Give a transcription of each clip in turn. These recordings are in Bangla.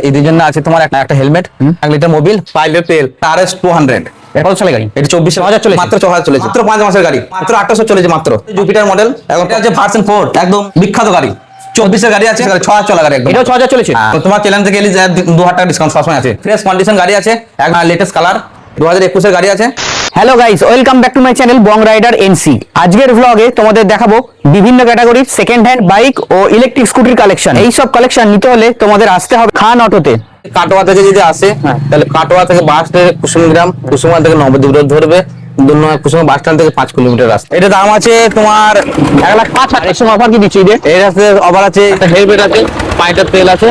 এদের জন্য আছে তোমার একটা হেলমেট, 1 লিটার মোবিল, 5 লিটার তেল, RS 200। কত সালে গাড়ি? এটা 24,000 চলেছে, মাত্র 6,000 চলেছে, মাত্র 5 মাসের গাড়ি, মাত্র 800 চলেছে মাত্র। জুপিটার মডেল, এখন আছে ভার্সন 4, একদম বিখ্যাত গাড়ি। 24 এর গাড়ি আছে, 6,000 চলা গাড়ি, এটাও 6,000 চলেছে। তো তোমার চ্যালেঞ্জ থেকে এলি 2,000 টাকা ডিসকাউন্ট সবসময় আছে। ফ্রেশ কন্ডিশন গাড়ি আছে, একদম লেটেস্ট কালার, 2021 এর গাড়ি আছে। Hello guys, welcome back to my channel Bong Rider NC. আজকের ভ্লগে তোমাদের দেখাবো বিভিন্ন ক্যাটাগরির সেকেন্ড হ্যান্ড বাইক ও ইলেকট্রিক স্কুটির কালেকশন। এই সব কালেকশন নিতে হলে তোমাদের আসতে হবে খান অটোতে। কাটোয়া থেকে যদি আসে তাহলে কাটোয়া থেকে বাস থেকে কুসুমগ্রাম, কুসুমগ্রাম থেকে নবদ্বীপ ধরবে, কুসুম বাস স্ট্যান্ড থেকে 5 কিলোমিটার রাস্তা। এটা দাম আছে তোমার 1,05,000। এর সঙ্গে অফার কি দিচ্ছি? এর আছে অফার আছে, একটা হেলমেট আছে, 5 লিটার তেল আছে,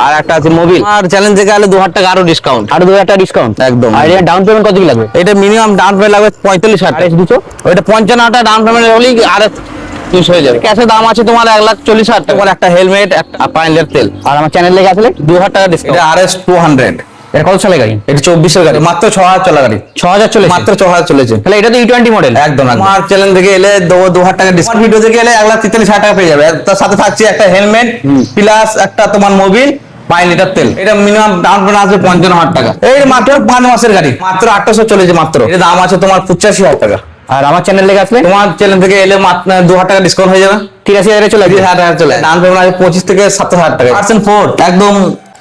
আর একটা আছে মোবিল। আর চ্যালেঞ্জ থেকে গেলে 2,000 টাকা আরো ডিসকাউন্ট, আরো 2,000 টাকা ডিসকাউন্ট একদম। আর এর ডাউন পেমেন্ট কত কি লাগবে? এটা মিনিমাম ডাউন পেমেন্ট লাগবে 45,000 টাকা। ওইটা 55 টাকা ডাউন পেমেন্ট হলেই আর 200 হয়ে যাবে। ক্যাশে দাম আছে তোমার 1,40,000 টাকা, একটা হেলমেট, একটা 5 লিটার তেল। আর আমার চ্যানেল লেগে আসলে 2,000 টাকা ডিসকাউন্ট। এটা RS 200। এটা কত সালে গাড়ি? এটা 24 এর গাড়ি, মাত্র 6,000 চলা গাড়ি। 6,000 চলেছে, মাত্র 6,000 চলেছে। তাহলে এটা তো E20 মডেল। একদম আমার চ্যানেল থেকে এলে 2,000 টাকা ডিসকাউন্ট। ভিডিও থেকে এলে 1,43,000 টাকা পেয়ে যাবে। তার সাথে থাকছে একটা হেলমেট প্লাস একটা তোমার মোবিল, 5 লিটার তেল। এটা মিনিমাম ডাউন পেমেন্ট আসবে 55,000 টাকা। এই মাত্র 5 মাসের গাড়ি, মাত্র 800 চলেছে মাত্র। এর দাম আছে তোমার 85,000 টাকা। আর আমার চ্যানেল লেগে আসলে তোমার চ্যানেল থেকে এলে মাত্র 2,000 টাকা ডিসকাউন্ট হয়ে যাবে। 83,000 চলে আসবে। 30,000 চলে। ডাউন পেমেন্ট আসবে 25 থেকে 27,000 টাকা। ভার্সন 4, একদম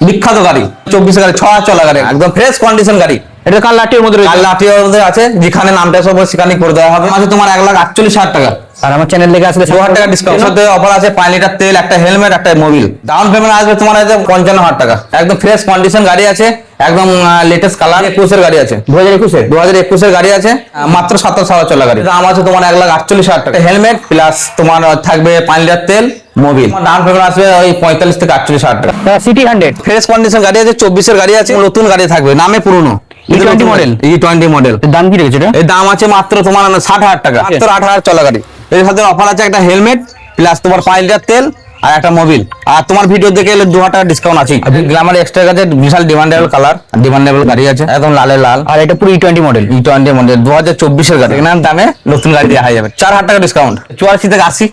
বিখ্যাত গাড়ি, 24 এর গাড়ি, 6,000 চলা গাড়ি, একদম ফ্রেশ কন্ডিশন গাড়ি। এটা কাল লাঠির মধ্যে রয়েছে। কাল লাঠির মধ্যে আছে, যেখানে নামটা সব সেখানে করে দেওয়া হবে। আছে তোমার 1,48,000 টাকা। আর আমার চ্যানেল লেগে আসলে 2,000 টাকা ডিসকাউন্ট। সাথে অফার আছে 5 লিটার তেল, একটা হেলমেট, একটা মোবিল। ডাউন পেমেন্ট আসবে তোমার 55,000 টাকা। একদম ফ্রেশ কন্ডিশন গাড়ি আছে, একদম লেটেস্ট কালার। 21 এর গাড়ি আছে, 2021 এর গাড়ি আছে, মাত্র 27,000 চলা গাড়ি। দাম আছে তোমার 1,48,000 টাকা। হেলমেট প্লাস তোমার থাকবে 5 লিটার তেল, মোবিল। ডাউন পেমেন্ট আসবে ওই 45 থেকে 48,000 টাকা। সিটি 100 ফ্রেশ কন্ডিশন গাড়ি আছে, 24 এর গাড়ি আছে, নতুন গাড়ি থাকবে, নামে পুরনো। E20 model. E20 model. দাম কি রেখেছে এটা? এর দাম আছে মাত্র তোমার 60,000 টাকা, মাত্র 8,000 চলা গাড়ি। এর সাথে অফার আছে একটা হেলমেট প্লাস তোমার 5 লিটার তেল আর একটা মোবিল। আর তোমার ভিডিও দেখে এলে 2,000 টাকা ডিসকাউন্ট আছে। গ্ল্যামার এক্সট্রা কাছে বিশাল ডিমান্ডেবল কালার, ডিমান্ডেবল গাড়ি আছে, একদম লালে লাল। আর এটা পুরো E20 মডেল। E20 মডেল 2024 এর গাড়ি। এর দামে নতুন গাড়ি দেওয়া হয়ে যাবে। 4,000 টাকা ডিসকাউন্ট। 84 থেকে 80।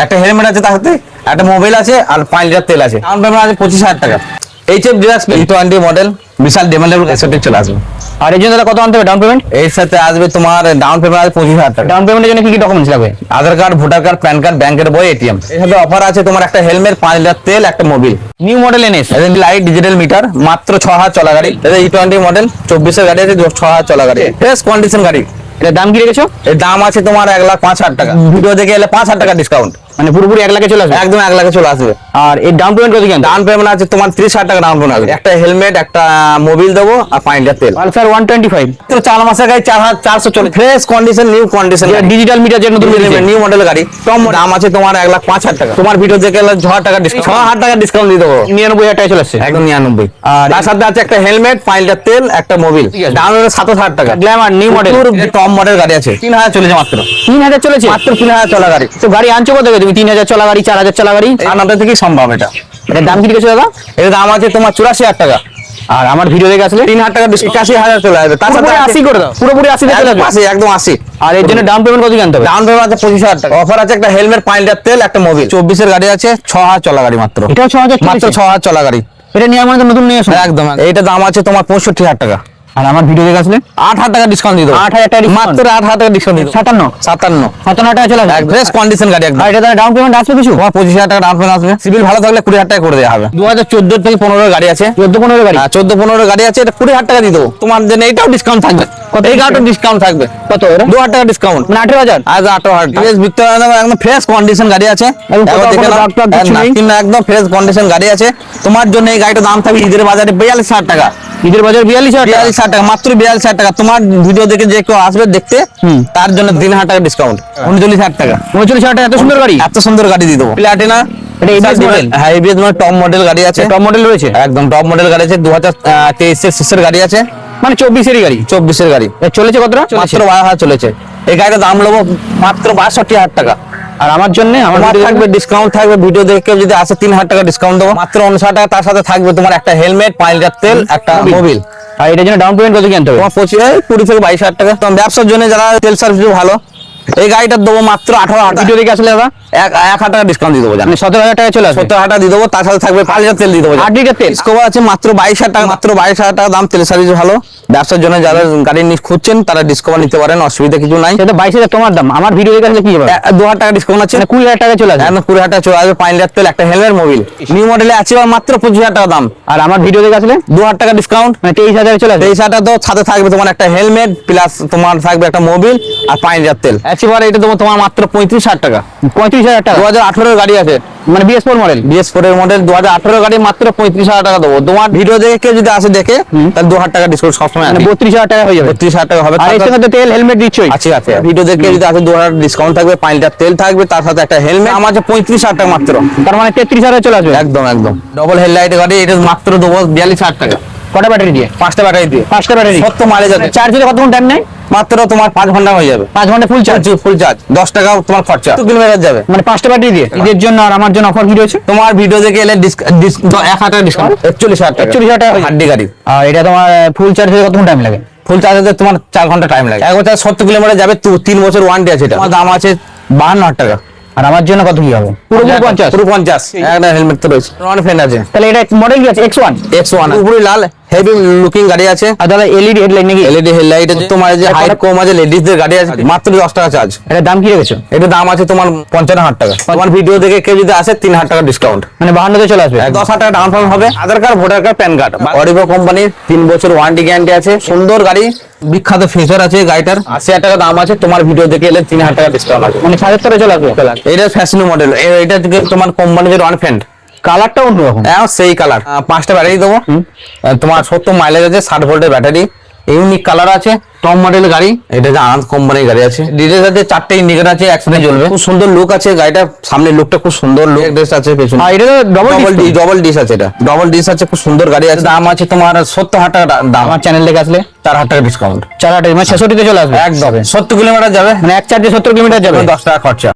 একটা হেলমেট আছে, তার সাথে একটা মোবাইল আছে আর 5 লিটার তেল আছে। ডাউন পেমেন্ট আছে 25,000 টাকা। HF ডিলাক্স E20 মডেল, বিশাল ডিমান্ডেবল এসেটে চলে আসবে। আর এর জন্য কত আনতে হবে ডাউন পেমেন্ট? এর সাথে আসবে তোমার ডাউন পেমেন্ট আসবে 25,000 টাকা। ডাউন পেমেন্টের জন্য কি কি ডকুমেন্টস লাগবে? Aadhaar card, voter card, PAN card, ব্যাংকের বই, এটিএম। এর সাথে অফার আছে তোমার একটা হেলমেট, 5 লিটার তেল, একটা Mobil. New model NS, light digital meter, মাত্র 6,000 চলা গাড়ি। এটা E20 মডেল, 24 এর গাড়ি আছে, 6,000 চলা গাড়ি, ফ্রেশ কন্ডিশন গাড়ি। এটার দাম কি রেখেছো? এর দাম আছে তোমার 1,05,000 টাকা। ভিডিও দেখে এলে 5,000 টাকা ডিসকাউন্ট, মানে পুরোপুরি 1 লাখে চলে আসবে। একদম 1 লাখে চলে আসবে। আর এর ডাউন পেমেন্ট কত কি আনতে? ডাউন পেমেন্ট আছে তোমার 30,000 টাকা ডাউন পেমেন্ট আসবে। একটা হেলমেট, একটা মোবিল দেবো আর 5 লিটার তেল। পালসার 125 তো 4 মাসের গাড়ি 4,400 চলে, fresh condition, new condition, digital meter যে নতুন নিউ মডেল গাড়ি। দাম আছে তোমার 1,05,000 টাকা। তোমার ভিডিও দেখে এলে 6,000 টাকা ডিসকাউন্ট, 6,000 টাকা ডিসকাউন্ট দিয়ে দেবো। 99,000 টাকা চলে আসছে, একদম 99। আর তার সাথে আছে একটা হেলমেট, 5 লিটার তেল, একটা মোবিল। দাম হলো 7,000 টাকা। Glamour new model, top model গাড়ি আছে, 3,000 চলেছে মাত্র। 3,000 চলেছে, মাত্র 3,000 চলা গাড়ি। তো গাড়ি আনছো কত থেকে তুমি? 3,000 চলা গাড়ি, 4,000 চলা গাড়ি, আপনাদের থেকেই সম্ভব এটা। এটার দাম কি রেখেছো দাদা? এর দাম আছে তোমার 84,000 টাকা। আর আমার ভিডিও দেখে আসলে 3,000 টাকা ডিসকাউন্ট, 81,000 চলে আসবে। তার সাথে 80 করে দাও, পুরোপুরি 80 চলে আসবে। 80, একদম 80। আর এর জন্য ডাউন পেমেন্ট কত কি আনতে হবে? ডাউন পেমেন্ট আছে 25,000 টাকা। অফার আছে একটা হেলমেট, 5 লিটার তেল, একটা মোবিল। 24 এর গাড়ি আছে, 6,000 চলা গাড়ি মাত্র। এটাও 6,000 মাত্র 6,000 চলা গাড়ি। এটা নিয়ে আমার নতুন নিয়ে আসো। একদম। এইটা দাম আছে তোমার 65,000 টাকা। আর আমার ভিডিও দেখে আসলে 8,000 টাকা ডিসকাউন্ট দিয়ে দেবো। 8,000 টাকা মাত্র 8,000 টাকা ডিসকাউন্ট দিয়ে দেবো। 57 টাকা চলে আসবে। ফ্রেশ কন্ডিশন গাড়ি একদম। আর এটা ডাউন পেমেন্ট আসবে কিছু? তোমার 25,000 টাকা ডাউন পেমেন্ট আসবে। সিভিল ভালো থাকলে 20,000 টাকা করে দেওয়া হবে। 2014 থেকে 15 গাড়ি আছে, 14-15 গাড়ি। 14-15 গাড়ি আছে, এটা 20,000 টাকা দিয়ে দেবো। তোমার জন্য এইটাও ডিসকাউন্ট থাকবে। এই গাড়িটাও ডিসকাউন্ট থাকবে। কত ওরা? 2,000 টাকা ডিসকাউন্ট, মানে 18,000। আজ 18,000 টাকা। ভিতরে একদম ফ্রেশ কন্ডিশন গাড়ি আছে, একদম ফ্রেশ কন্ডিশন গাড়ি আছে। তোমার জন্য এই গাড়িটার দাম থাকবে ঈদের বাজারে 42,000 টাকা। ঈদের বাজার 42,000 টাকা, মাত্র 42,000 টাকা। তোমার ভিডিও দেখে যে কেউ আসবে দেখতে, তার জন্য 3,000 টাকা ডিসকাউন্ট, 39,000 টাকা। 39,000 টাকা, এত সুন্দর গাড়ি, এত সুন্দর গাড়ি দিয়ে দেবো। প্লাটিনা, এটা ABS মডেল। হ্যাঁ ABS মডেল, টপ মডেল গাড়ি আছে। টপ মডেল রয়েছে, একদম টপ মডেল গাড়ি আছে। 2023 এর শেষের গাড়ি আছে, মানে 24 এর গাড়ি। 24 এর গাড়ি। চলেছে কতটা? মাত্র 12,000 চলেছে। এই গাড়িটার দাম নেবো মাত্র 62,000 টাকা। আর আমার জন্য আমার থাকবে ডিসকাউন্ট থাকবে। ভিডিও দেখে কেউ যদি আসে 3,000 টাকা ডিসকাউন্ট দেবো, মাত্র 59,000 টাকা। তার সাথে থাকবে তোমার একটা হেলমেট, 5 লিটার তেল, একটা মোবিল। আর এটার জন্য ডাউন পেমেন্ট কত কি আনতে হবে? তোমার 20 থেকে 22,000 টাকা। তোমার ব্যবসার জন্য যারা তেল সার্ভিস ভালো, এই গাড়িটা দেবো মাত্র 18,000 ভিডিও দেখে আসলে দাদা 1,000 টাকা ডিসকাউন্ট দিয়ে দেবো জানেন, মানে 17,000 টাকা চলে আসবে। 17,000 টাকা দিয়ে দেবো, তার সাথে থাকবে 5 লিটার তেল দিয়ে দেবো। 8 লিটার তেল ডিসকভার আছে মাত্র 22,000 টাকা, মাত্র 22,000 টাকা দাম। তেল সার্ভিস ভালো, ব্যবসার জন্য যারা গাড়ি খুঁজছেন তারা ডিসকভার নিতে পারেন, অসুবিধা কিছু নাই। সেটা 22,000 তোমার দাম, আমার ভিডিও দেখে আসলে কি হবে? 2,000 টাকা ডিসকাউন্ট আছে, মানে 20,000 টাকা চলে আসবে। 20,000 টাকা চলে আসবে। 5 লিটার তেল, একটা হেলমেট, মোবিল। নিউ মডেলে আছে মাত্র 25,000 টাকা দাম, আর আমার ভিডিও দেখে আসলে 2,000 টাকা ডিসকাউন্ট, মানে 23,000 চলে আসবে। 23,000 টাকা তো সাথে থাকবে তোমার একটা হেলমেট, প্লাস তোমার থাকবে একটা মোবিল আর 5 লিটার তেল। একেবারে এটা দেবো তোমার মাত্র 35,000 টাকা। 35,000 টাকা 2018 গাড়ি আছে, মানে BS4 মডেল। BS4 এর মডেল, 2018 গাড়ি, মাত্র 35,000 টাকা দেবো। তোমার ভিডিও দেখে কেউ যদি আসে দেখে, তাহলে 2,000 টাকা ডিসকাউন্ট সবসময় মানে আছে, 32,000 টাকা হয়ে যাবে। 32,000 টাকা হবে। আর এর সাথে তেল হেলমেট দিচ্ছই। আছে আছে, ভিডিও দেখে যদি আসে 2,000 ডিসকাউন্ট থাকবে, 5 লিটার তেল থাকবে, তার সাথে একটা হেলমেট। আমার আছে 35,000 টাকা মাত্র, তার মানে 33,000 চলে আসবে। একদম একদম। ডবল হেডলাইট গাড়ি, এটা মাত্র দেবো 42,000 টাকা। কটা ব্যাটারি দিয়ে? 5টা ব্যাটারি দিয়ে, 5টা ব্যাটারি। 70 মাইলেজ আছে। চার্জ দিলে কতক্ষণ টাইম নেয়? মাত্র তোমার 5 ঘন্টা হয়ে যাবে, 5 ঘন্টা ফুল চার্জ। Full charge. 10 টাকা তোমার খরচা, 2 কিলোমিটার যাবে। মানে 5টা ব্যাটারি দিয়ে। ঈদের জন্য আর আমার জন্য অফার কি রয়েছে? তোমার ভিডিও দেখে এলে 1,000 টাকা ডিসকাউন্ট, 41,000 টাকা। 41,000 টাকা হয়ে যাবে। হাড্ডি গাড়ি। আর এটা তোমার ফুল চার্জ হতে কতক্ষণ টাইম লাগে? ফুল চার্জে তোমার 4 ঘন্টা টাইম লাগে। 1 বছর 70 কিলোমিটার যাবে, 3 বছর ওয়ারেন্টি আছে। এটা দাম আছে 52,000 টাকা। আর আমার জন্য কত কি হবে? পুরো 50। পুরো 50। একটা হেলমেট তো রয়েছে, নন ফ্রেন্ড আছে। তাহলে এটা মডেল কি আছে? X1। X1 পুরো লাল, হেভি লুকিং গাড়ি আছে। আর দাদা এলইডি হেডলাইট নাকি? এলইডি হেডলাইট আছে। তোমার যে হাইট কম আছে, লেডিসদের গাড়ি আছে, মাত্র 10 টাকা চার্জ। এটার দাম কি রেখেছো? এটা দাম আছে তোমার 55,000 টাকা। তোমার ভিডিও দেখে কেউ যদি আসে 3,000 টাকা ডিসকাউন্ট, মানে 52 চলে আসবে। 10,000 টাকা ডাউন পেমেন্ট হবে। Aadhaar card, voter card, PAN card. অরিবো কোম্পানির 3 বছর ওয়ারেন্টি গ্যারান্টি আছে। সুন্দর গাড়ি, বিখ্যাত ফিচার আছে গাড়িটার। 80,000 টাকা দাম আছে। তোমার ভিডিও দেখে এলে 3,000 টাকা ডিসকাউন্ট আছে, মানে 7,000 চলে আসবে। এটা ফ্যাশন মডেল। এটা থেকে তোমার কোম্পানির ওয়ান ফ্রেন্ড, কালারটা অন্যরকম। হ্যাঁ সেই কালার। 5টা ব্যাটারি দেবো, তোমার 70 মাইলেজ আছে, 60 ভোল্টের ব্যাটারি। ইউনিক কালার আছে, টপ মডেল গাড়ি। এটা যে আনন্দ কোম্পানির গাড়ি আছে। ডিটেলস আছে, 4টে ইন্ডিকেটর আছে, একসাথে জ্বলবে। খুব সুন্দর লুক আছে গাড়িটা, সামনের লুকটা খুব সুন্দর। লুক ড্রেস আছে পেছনে। আর এটা তো ডবল ডিশ আছে, এটা ডবল ডিশ আছে, খুব সুন্দর গাড়ি আছে। দাম আছে তোমার 70,000 টাকা দাম। আমার চ্যানেল থেকে আসলে 4,000 টাকা ডিসকাউন্ট, 4,000 মানে 66 চলে আসবে। একদম। 70 কিলোমিটার যাবে, মানে এক চার্জে 70 কিলোমিটার যাবে। 10 টাকা খরচা।